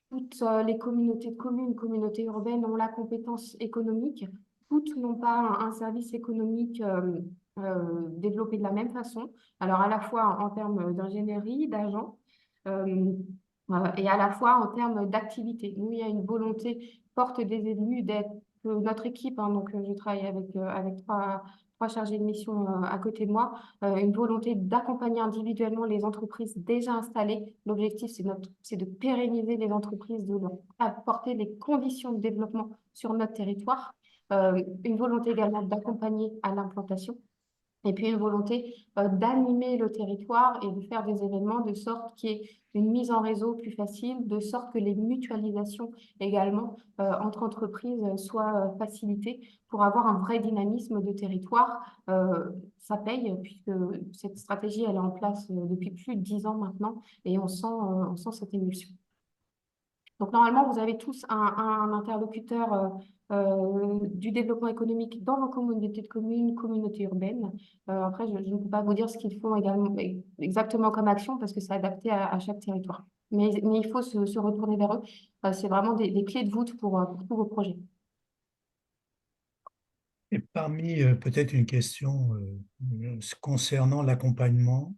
toutes les communautés de communes, communautés urbaines ont la compétence économique. Toutes n'ont pas un service économique développé de la même façon. Alors, à la fois en termes d'ingénierie, d'agents, et à la fois en termes d'activité. Nous, il y a une volonté forte des élus d'être notre équipe, hein, donc je travaille avec trois chargés de mission à côté de moi, une volonté d'accompagner individuellement les entreprises déjà installées. L'objectif, c'est de pérenniser les entreprises, de leur apporter les conditions de développement sur notre territoire. Une volonté également d'accompagner à l'implantation. Et puis une volonté d'animer le territoire et de faire des événements de sorte qu'il y ait une mise en réseau plus facile, de sorte que les mutualisations également entre entreprises soient facilitées pour avoir un vrai dynamisme de territoire. Ça paye puisque cette stratégie elle est en place depuis plus de 10 ans maintenant et on sent cette émulsion. Donc, normalement, vous avez tous un interlocuteur du développement économique dans vos communautés de communes, communautés urbaines. Après, je ne peux pas vous dire ce qu'ils font également, exactement comme action parce que c'est adapté à chaque territoire. Mais il faut se retourner vers eux. C'est vraiment des clés de voûte pour tous vos projets. Et parmi peut-être une question concernant l'accompagnement,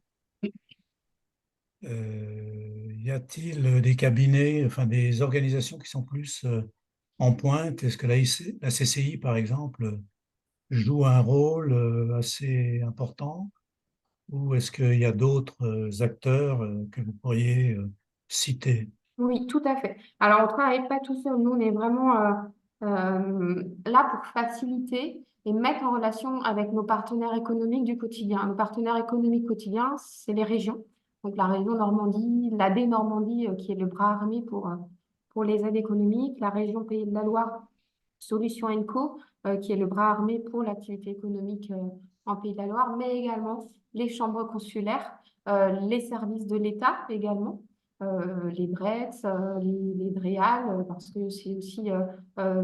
Y a-t-il des cabinets, enfin des organisations qui sont plus en pointe? Est-ce que la CCI, par exemple, joue un rôle assez important? Ou est-ce qu'il y a d'autres acteurs que vous pourriez citer? Oui, tout à fait. Alors, on ne travaille pas tout seul. Nous, on est vraiment là pour faciliter et mettre en relation avec nos partenaires économiques du quotidien. Nos partenaires économiques quotidiens, c'est les régions. Donc, la région Normandie, l'AD Normandie, qui est le bras armé pour les aides économiques, la région Pays de la Loire, Solutions Co, qui est le bras armé pour l'activité économique en Pays de la Loire, mais également les chambres consulaires, les services de l'État également, les DRETS, les DREAL, parce que c'est aussi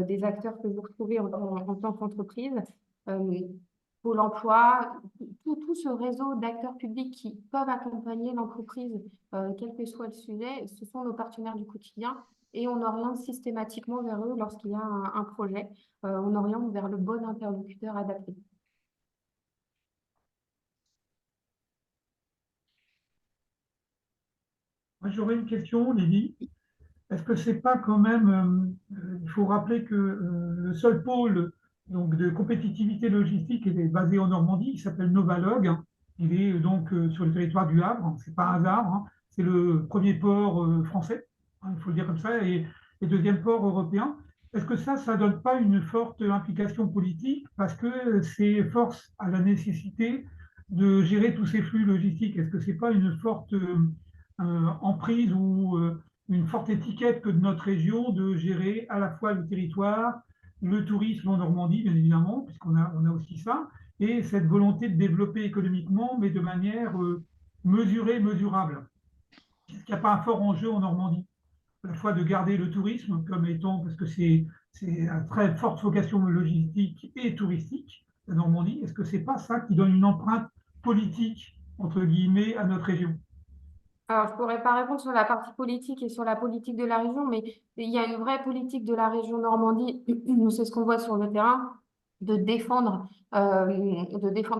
des acteurs que vous retrouvez en tant qu'entreprise. Euh, Pôle emploi, tout ce réseau d'acteurs publics qui peuvent accompagner l'entreprise, quel que soit le sujet, ce sont nos partenaires du quotidien et on oriente systématiquement vers eux lorsqu'il y a un projet. On oriente vers le bon interlocuteur adapté. Moi, j'aurais une question, Lydie. Est-ce que c'est pas quand même, il faut rappeler que le seul pôle donc, de compétitivité logistique est basé en Normandie, il s'appelle Novalog. Il est donc sur le territoire du Havre, c'est pas un hasard, hein. C'est le premier port français, hein, il faut le dire comme ça, et deuxième port européen. Est-ce que ça donne pas une forte implication politique parce que c'est force à la nécessité de gérer tous ces flux logistiques? Est-ce que c'est pas une forte emprise ou une forte étiquette que de notre région de gérer à la fois le territoire, le tourisme en Normandie, bien évidemment, puisqu'on a aussi ça, et cette volonté de développer économiquement, mais de manière mesurée, mesurable. Est-ce qu'il n'y a pas un fort enjeu en Normandie, à la fois de garder le tourisme comme étant, parce que c'est une très forte vocation logistique et touristique, la Normandie, est-ce que c'est pas ça qui donne une empreinte politique, entre guillemets, à notre région? Alors, je ne pourrais pas répondre sur la partie politique et sur la politique de la région, mais il y a une vraie politique de la région Normandie, c'est ce qu'on voit sur le terrain, de défendre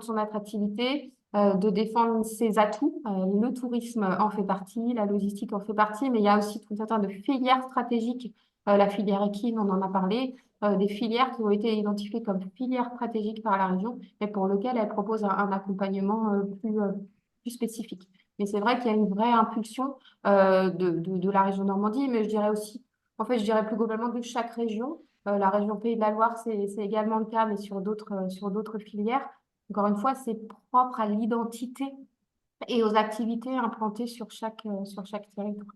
son attractivité, de défendre ses atouts. Le tourisme en fait partie, la logistique en fait partie, mais il y a aussi tout un tas de filières stratégiques. La filière équine, on en a parlé, des filières qui ont été identifiées comme filières stratégiques par la région et pour lesquelles elle propose un accompagnement plus spécifique. Mais c'est vrai qu'il y a une vraie impulsion de la région Normandie, mais je dirais aussi, en fait, je dirais plus globalement de chaque région. La région Pays de la Loire, c'est également le cas, mais sur d'autres filières. Encore une fois, c'est propre à l'identité et aux activités implantées sur chaque territoire.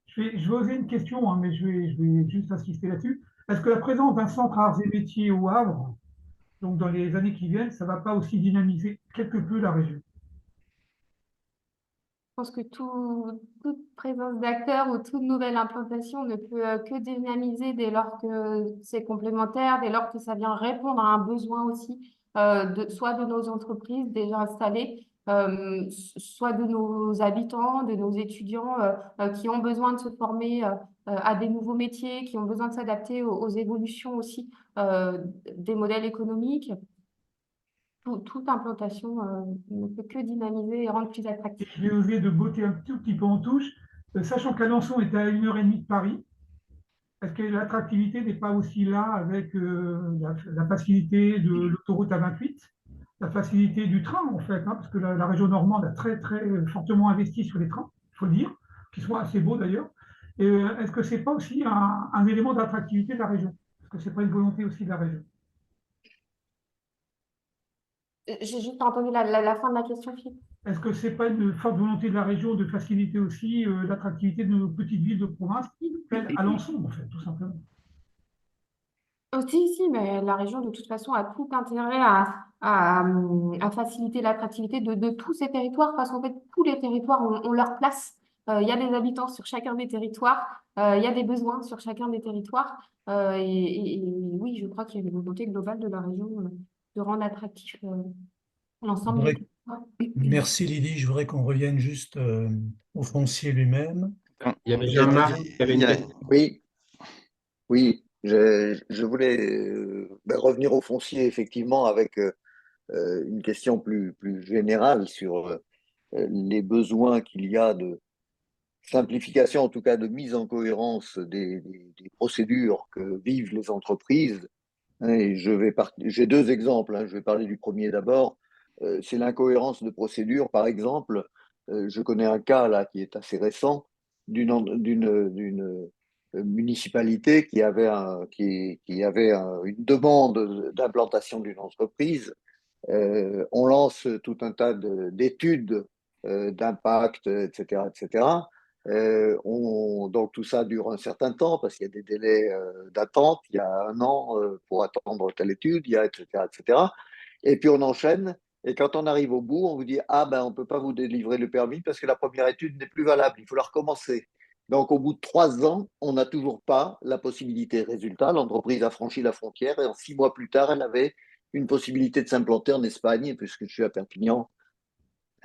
Je vais oser une question, hein, mais je vais juste insister là-dessus. Est-ce que la présence d'un centre arts et métiers au Havre, donc dans les années qui viennent, ça ne va pas aussi dynamiser quelque peu la région? Je pense que toute présence d'acteurs ou toute nouvelle implantation ne peut que dynamiser dès lors que c'est complémentaire, dès lors que ça vient répondre à un besoin aussi, soit de nos entreprises déjà installées, soit de nos habitants, de nos étudiants qui ont besoin de se former à des nouveaux métiers, qui ont besoin de s'adapter aux évolutions aussi euh, des modèles économiques. Toute implantation ne peut que dynamiser et rendre plus Et attractif. je vais oser de botter un tout petit peu en touche, sachant qu'Alençon est à 1h30 de Paris. Est-ce que l'attractivité n'est pas aussi là avec la facilité de l'autoroute A28, la facilité du train en fait, hein, parce que la région normande a très très fortement investi sur les trains, il faut le dire, qui sont assez beaux d'ailleurs. Et est-ce que c'est pas aussi un élément d'attractivité de la région? Est-ce que c'est pas une volonté aussi de la région? J'ai juste entendu la fin de la question, Philippe. Est-ce que c'est pas une forte volonté de la région de faciliter aussi l'attractivité de nos petites villes de province, telles Alençon en fait, tout simplement? Si, si, mais la région, de toute façon, a tout intérêt à faciliter l'attractivité de tous ces territoires, parce qu'en fait, tous les territoires ont leur place. Il y a des habitants sur chacun des territoires, il y a des besoins sur chacun des territoires. Et oui, je crois qu'il y a une volonté globale de la région de rendre attractif Je l'ensemble des voudrais- territoires. Merci Lydie, je voudrais qu'on revienne juste au foncier lui-même. Enfin, Il y avait il y a, Jean-Marc qui avait il y une a- question. Oui, oui, je voulais revenir au foncier effectivement avec une question plus générale sur les besoins qu'il y a de simplification, en tout cas de mise en cohérence des procédures que vivent les entreprises. Et j'ai deux exemples, hein. Je vais parler du premier d'abord. C'est l'incohérence de procédure. Par exemple, je connais un cas là qui est assez récent d'une municipalité qui avait, une demande d'implantation d'une entreprise. On lance tout un tas d'études d'impact, etc., etc. Donc tout ça dure un certain temps parce qu'il y a des délais d'attente. Il y a 1 an pour attendre telle étude, il y a etc., etc. Et puis on enchaîne. Et quand on arrive au bout, on vous dit ah ben on peut pas vous délivrer le permis parce que la première étude n'est plus valable. Il faut la recommencer. Donc au bout de 3 ans, on n'a toujours pas la possibilité. Résultat, l'entreprise a franchi la frontière et en 6 mois plus tard, elle avait une possibilité de s'implanter en Espagne puisque je suis à Perpignan.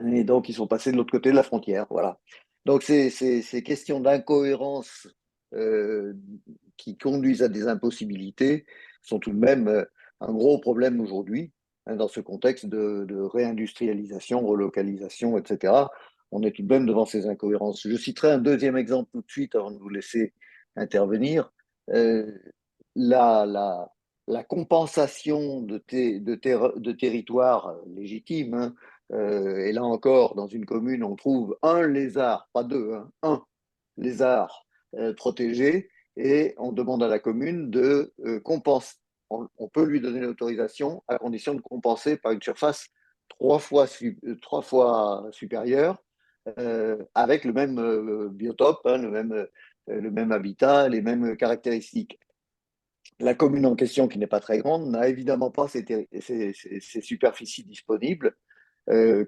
Et donc, ils sont passés de l'autre côté de la frontière. Voilà. Donc, ces questions d'incohérence euh, qui conduisent à des impossibilités sont tout de même un gros problème aujourd'hui, hein, dans ce contexte de réindustrialisation, relocalisation, etc. On est tout de même devant ces incohérences. Je citerai un deuxième exemple tout de suite avant de vous laisser intervenir. Euh, la, la, la compensation de territoires légitimes, hein, et là encore, dans une commune, on trouve un lézard, pas deux, hein, un lézard protégé, et on demande à la commune de compenser. On peut lui donner l'autorisation à condition de compenser par une surface 3 fois supérieure, avec le même biotope, hein, le même habitat, les mêmes caractéristiques. La commune en question, qui n'est pas très grande, n'a évidemment pas ces superficies disponibles. Euh,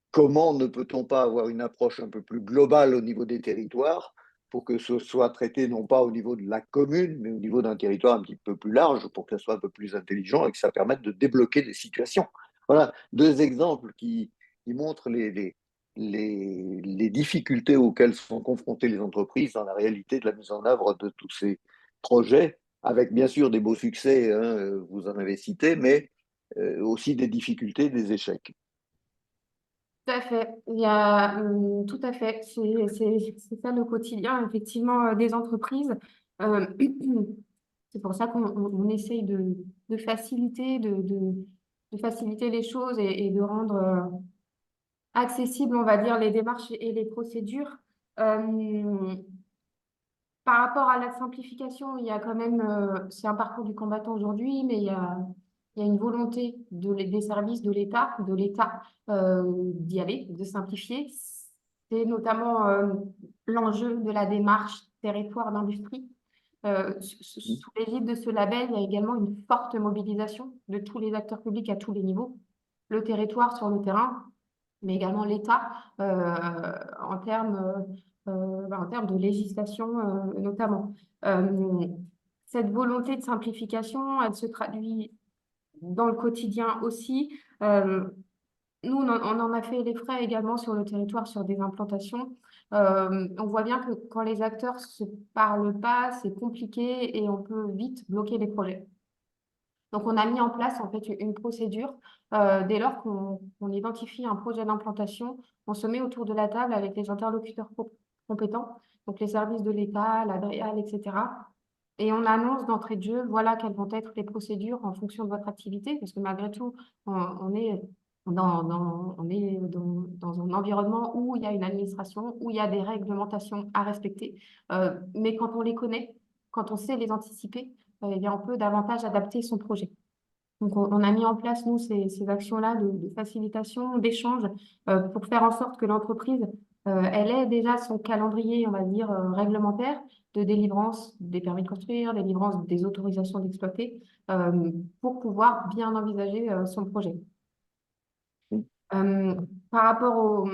Comment ne peut-on pas avoir une approche un peu plus globale au niveau des territoires pour que ce soit traité non pas au niveau de la commune, mais au niveau d'un territoire un petit peu plus large pour que ça soit un peu plus intelligent et que ça permette de débloquer des situations. Voilà deux exemples qui montrent les difficultés auxquelles sont confrontées les entreprises dans la réalité de la mise en œuvre de tous ces projets, avec bien sûr des beaux succès, hein, vous en avez cité, mais aussi des difficultés, des échecs. Tout à fait. Il y a, tout à fait. C'est ça le quotidien, effectivement, des entreprises. Euh, c'est pour ça qu'on essaye de faciliter, de faciliter les choses et de rendre accessibles, on va dire, les démarches et les procédures. Euh, Par rapport à la simplification, il y a quand même, c'est un parcours du combattant aujourd'hui, mais il y a une volonté des services de l'État d'y aller, de simplifier. C'est notamment l'enjeu de la démarche territoire d'industrie. Sous l'égide de ce label, il y a également une forte mobilisation de tous les acteurs publics à tous les niveaux, le territoire sur le terrain, mais également l'État en termes en termes de législation notamment. Euh, Cette volonté de simplification, elle se traduit dans le quotidien aussi. Nous, on en a fait les frais également sur le territoire, sur des implantations. On voit bien que quand les acteurs se parlent pas, c'est compliqué et on peut vite bloquer les projets. Donc, on a mis en place en fait une procédure. Dès lors qu'on identifie un projet d'implantation, on se met autour de la table avec les interlocuteurs compétents, donc les services de l'État, la DREAL, etc. Et on annonce d'entrée de jeu, voilà quelles vont être les procédures en fonction de votre activité, parce que malgré tout, on est dans un environnement où il y a une administration, où il y a des réglementations à respecter. Mais quand on les connaît, quand on sait les anticiper, eh bien, on peut davantage adapter son projet. Donc, on a mis en place, nous, ces actions-là de facilitation, d'échange, pour faire en sorte que l'entreprise, elle ait déjà son calendrier, on va dire, réglementaire de délivrance des permis de construire, délivrance des autorisations d'exploiter, pour pouvoir bien envisager, son projet. Par rapport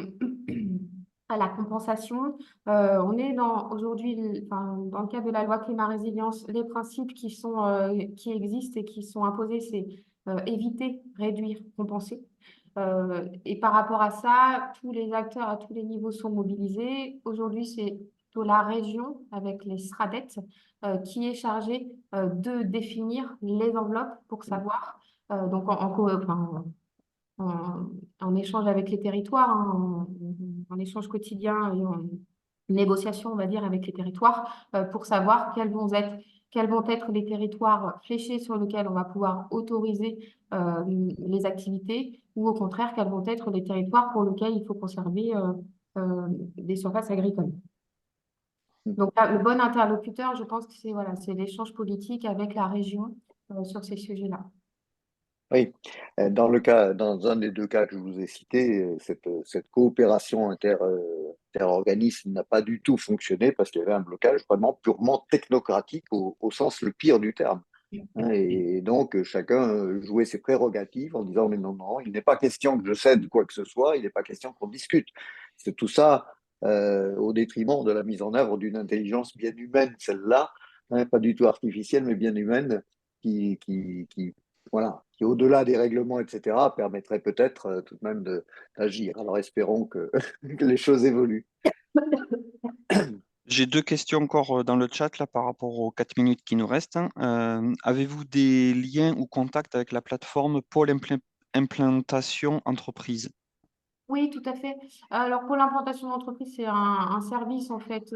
à la compensation, on est aujourd'hui, dans le cadre de la loi climat résilience, les principes qui existent et qui sont imposés, c'est éviter, réduire, compenser. Et par rapport à ça, tous les acteurs à tous les niveaux sont mobilisés. Aujourd'hui, c'est plutôt la région avec les SRADET qui est chargée de définir les enveloppes pour savoir, donc en échange avec les territoires, hein, en échange quotidien et en négociation, on va dire, avec les territoires, pour savoir quels vont être les territoires fléchés sur lesquels on va pouvoir autoriser les activités, ou au contraire, quels vont être les territoires pour lesquels il faut conserver des surfaces agricoles. Donc, là, le bon interlocuteur, je pense que c'est voilà, c'est l'échange politique avec la région sur ces sujets-là. Oui, dans un des deux cas que je vous ai cités, cette coopération interorganisme n'a pas du tout fonctionné parce qu'il y avait un blocage vraiment purement technocratique au sens le pire du terme. Hein, et donc, chacun jouait ses prérogatives en disant, mais non, non, il n'est pas question que je cède quoi que ce soit, il n'est pas question qu'on discute. C'est tout ça au détriment de la mise en œuvre d'une intelligence bien humaine, celle-là, hein, pas du tout artificielle, mais bien humaine, voilà, qui au-delà des règlements, etc., permettrait peut-être tout de même d'agir. Alors, espérons que, que les choses évoluent. J'ai deux questions encore dans le chat là, par rapport aux 4 minutes qui nous restent, hein. Avez-vous des liens ou contacts avec la plateforme Pôle Implantation Entreprise? Oui, tout à fait. Alors, pour l'implantation d'entreprise, c'est un service en fait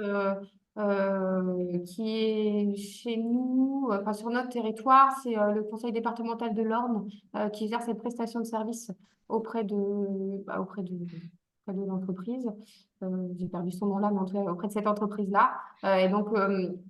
qui est chez nous, enfin sur notre territoire. C'est le conseil départemental de l'Orne qui gère cette prestation de service auprès auprès de l'entreprise. J'ai perdu son nom là, mais en tout cas auprès de cette entreprise-là. Et donc,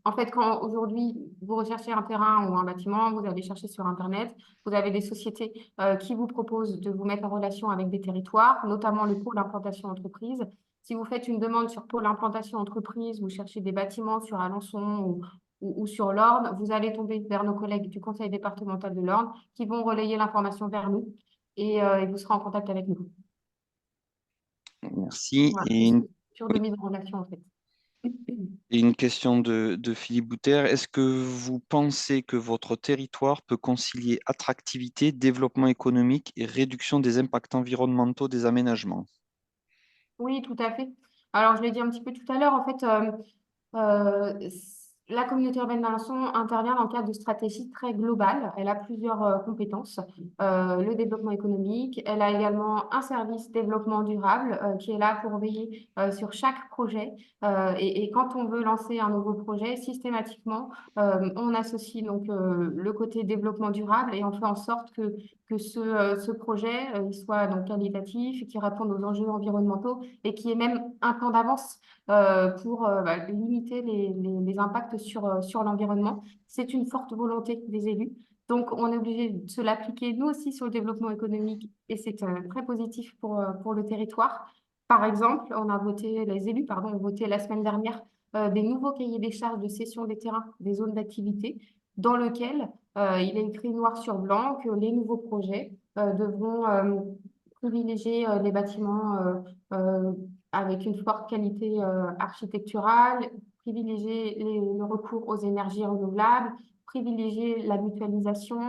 en fait, quand aujourd'hui vous recherchez un terrain ou un bâtiment, vous allez chercher sur Internet, vous avez des sociétés qui vous propose de vous mettre en relation avec des territoires, notamment le pôle implantation entreprise. Si vous faites une demande sur pôle implantation entreprise, vous cherchez des bâtiments sur Alençon ou sur l'Orne, vous allez tomber vers nos collègues du conseil départemental de l'Orne qui vont relayer l'information vers nous et vous serez en contact avec nous. Merci. Voilà, Et sur de mise en relation en fait. une question de Philippe Bouter. Est-ce que vous pensez que votre territoire peut concilier attractivité, développement économique et réduction des impacts environnementaux des aménagements? Oui, tout à fait. Alors, je l'ai dit un petit peu tout à l'heure, en fait, la communauté urbaine d'Alençon intervient dans le cadre de stratégies très globales. Elle a plusieurs compétences. Le développement économique, elle a également un service développement durable qui est là pour veiller sur chaque projet. Et quand on veut lancer un nouveau projet, systématiquement, on associe donc le côté développement durable et on fait en sorte que ce projet il soit donc qualitatif, qui réponde aux enjeux environnementaux et qui ait même un temps d'avance pour limiter les impacts sur l'environnement. C'est une forte volonté des élus. Donc, on est obligé de se l'appliquer, nous aussi, sur le développement économique et c'est très positif pour le territoire. Par exemple, les élus ont voté la semaine dernière des nouveaux cahiers des charges de cession des terrains, des zones d'activité, dans lequel il est écrit noir sur blanc que les nouveaux projets devront privilégier les bâtiments avec une forte qualité architecturale, privilégier le recours aux énergies renouvelables, privilégier la mutualisation,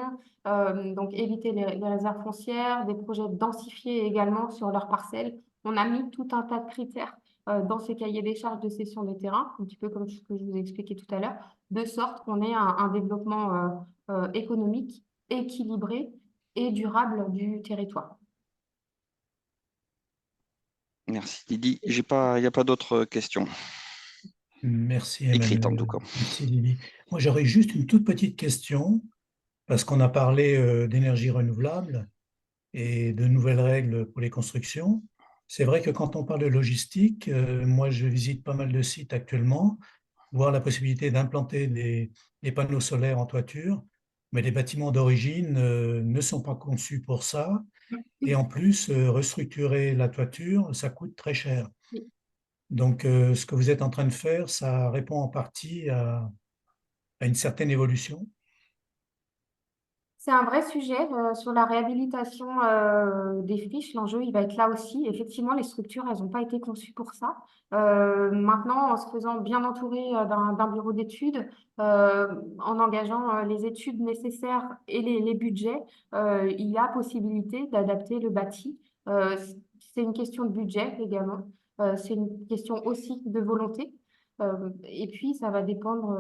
donc éviter les réserves foncières, des projets densifiés également sur leurs parcelles. On a mis tout un tas de critères dans ces cahiers des charges de cession des terrains, un petit peu comme ce que je vous ai expliqué tout à l'heure, de sorte qu'on ait un développement économique équilibré et durable du territoire. Merci Lydie. Il n'y a pas d'autres questions. Merci Écrites en tout Emmanuel. cas. Merci Lily. Moi, j'aurais juste une toute petite question, parce qu'on a parlé d'énergie renouvelable et de nouvelles règles pour les constructions. C'est vrai que quand on parle de logistique, moi, je visite pas mal de sites actuellement, voir la possibilité d'implanter des panneaux solaires en toiture, mais les bâtiments d'origine ne sont pas conçus pour ça. Et en plus, restructurer la toiture, ça coûte très cher. Donc, ce que vous êtes en train de faire, ça répond en partie à une certaine évolution. C'est un vrai sujet sur la réhabilitation des friches. L'enjeu, il va être là aussi. Effectivement, les structures, elles n'ont pas été conçues pour ça. Maintenant, en se faisant bien entourer d'un bureau d'études, en engageant les études nécessaires et les budgets, il y a possibilité d'adapter le bâti. Euh, c'est une question de budget également. C'est une question aussi de volonté. Et puis, ça va dépendre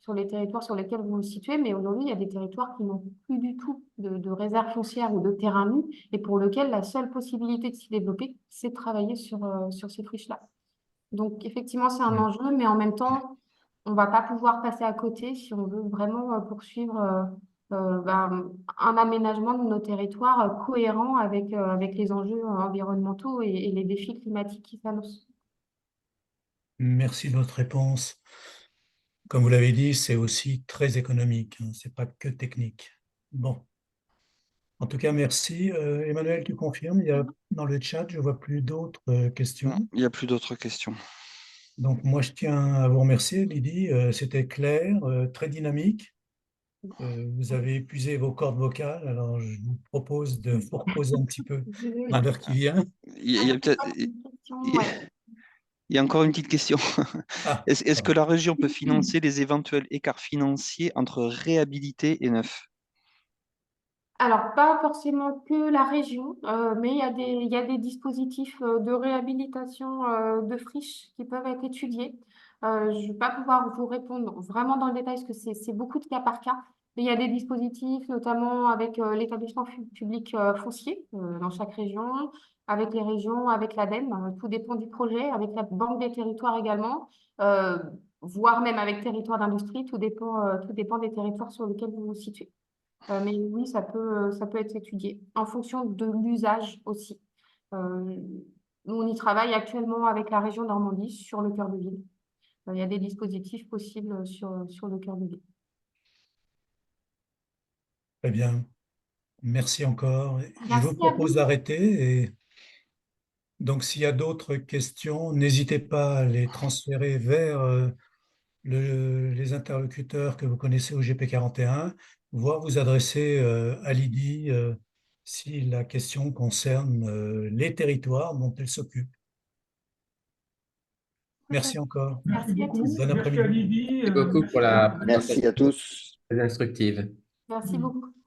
sur les territoires sur lesquels vous vous situez, mais aujourd'hui, il y a des territoires qui n'ont plus du tout de réserve foncière ou de terrain nu et pour lequel la seule possibilité de s'y développer, c'est de travailler sur ces friches-là. Donc, effectivement, c'est un enjeu, mais en même temps, on ne va pas pouvoir passer à côté si on veut vraiment poursuivre un aménagement de nos territoires cohérent avec les enjeux environnementaux et les défis climatiques qui s'annoncent. Merci de votre réponse. Comme vous l'avez dit, c'est aussi très économique, hein, c'est pas que technique. Bon. En tout cas, merci. Emmanuel, tu confirmes, il y a dans le chat, je ne vois plus d'autres questions. Non, il n'y a plus d'autres questions. Donc, moi, je tiens à vous remercier, Lydie. C'était clair, très dynamique. Vous avez épuisé vos cordes vocales, alors je vous propose de vous reposer un petit peu à l'heure qui vient. Il y a peut-être... Il y a encore une petite question. Ah, Est-ce que la région peut financer les éventuels écarts financiers entre réhabilité et neuf? Alors, pas forcément que la région, mais il y a des dispositifs de réhabilitation de friches qui peuvent être étudiés. Je ne vais pas pouvoir vous répondre vraiment dans le détail parce que c'est beaucoup de cas par cas, mais il y a des dispositifs, notamment avec l'établissement public foncier dans chaque région, avec les régions, avec l'ADEME, tout dépend du projet, avec la Banque des territoires également, euh, voire même avec territoire d'industrie, tout dépend des territoires sur lesquels vous vous situez. Mais oui, ça peut être étudié en fonction de l'usage aussi. Euh, Nous, on y travaille actuellement avec la région Normandie sur le cœur de ville. Il y a des dispositifs possibles sur le cœur de ville. très bien. Merci encore. Je vous Merci à propose vous. d'arrêter. Et donc, s'il y a d'autres questions, n'hésitez pas à les transférer vers les interlocuteurs que vous connaissez au GP41, voire vous adresser à Lydie si la question concerne les territoires dont elle s'occupe. Merci encore. Merci Merci à beaucoup. tous. Bon Merci à après-midi. Lydie. Merci beaucoup Merci pour la Merci à tous. très instructive. Merci beaucoup.